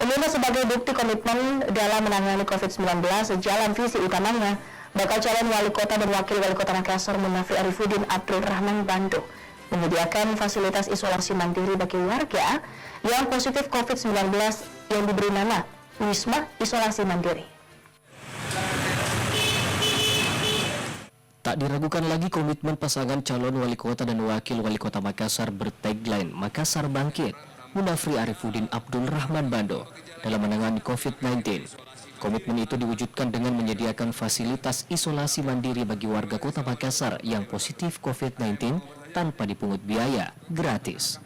Pemirsa, sebagai bukti komitmen dalam menangani COVID-19, sejalan visi utamanya, bakal calon wali kota dan wakil wali kota Makassar Munafri Arifudin Abdul Rahman Bando menyediakan fasilitas isolasi mandiri bagi warga yang positif COVID-19 yang diberi nama Wisma Isolasi Mandiri. Tak diragukan lagi komitmen pasangan calon wali kota dan wakil wali kota Makassar bertagline Makassar Bangkit, Munafri Arifudin Abdul Rahman Bando dalam menangani COVID-19. Komitmen itu diwujudkan dengan menyediakan fasilitas isolasi mandiri bagi warga kota Makassar yang positif COVID-19 tanpa dipungut biaya, gratis.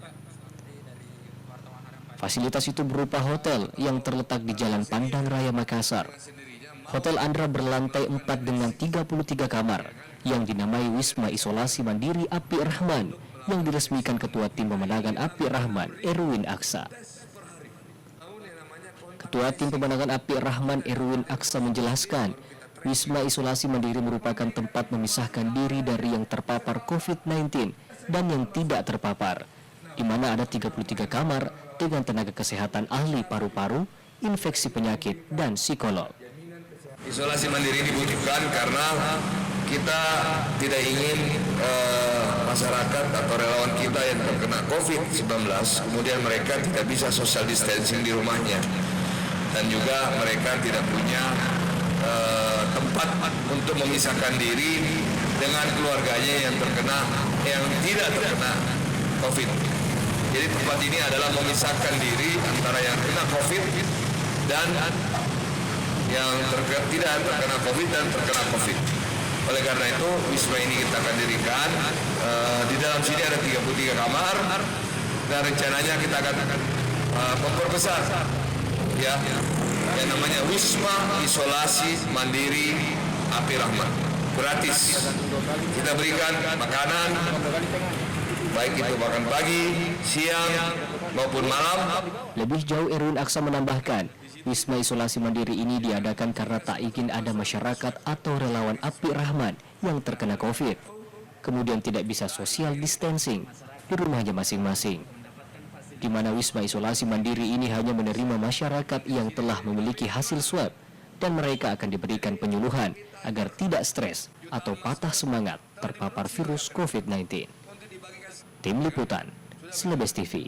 Fasilitas itu berupa hotel yang terletak di Jalan Pandang Raya Makassar. Hotel Andra berlantai 4 dengan 33 kamar yang dinamai Wisma Isolasi Mandiri Api Rahman yang diresmikan Ketua Tim Pemenangan Api Rahman Erwin Aksa. Ketua Tim Pemenangan Api Rahman Erwin Aksa menjelaskan, Wisma Isolasi Mandiri merupakan tempat memisahkan diri dari yang terpapar COVID-19 dan yang tidak terpapar, di mana ada 33 kamar dengan tenaga kesehatan ahli paru-paru, infeksi penyakit, dan psikolog. Isolasi mandiri dibutuhkan karena kita tidak ingin masyarakat atau relawan kita yang terkena COVID-19 kemudian mereka tidak bisa social distancing di rumahnya, dan juga mereka tidak punya tempat untuk memisahkan diri dengan keluarganya yang tidak terkena COVID. Jadi tempat ini adalah memisahkan diri antara yang kena COVID dan yang tidak terkena COVID dan terkena COVID. Oleh karena itu, Wisma ini kita akan dirikan. Di dalam sini ada 33 kamar, dan rencananya kita akan memperbesar, ya, yang namanya Wisma Isolasi Mandiri Api Rahman. Gratis. Kita berikan makanan, baik itu makan pagi, siang, maupun malam. Lebih jauh, Erwin Aksa menambahkan, Wisma Isolasi Mandiri ini diadakan karena tak ingin ada masyarakat atau relawan Api Rahman yang terkena COVID, kemudian tidak bisa social distancing di rumahnya masing-masing. Di mana Wisma Isolasi Mandiri ini hanya menerima masyarakat yang telah memiliki hasil swab, dan mereka akan diberikan penyuluhan agar tidak stres atau patah semangat terpapar virus COVID-19. Tim Liputan, Celebes TV.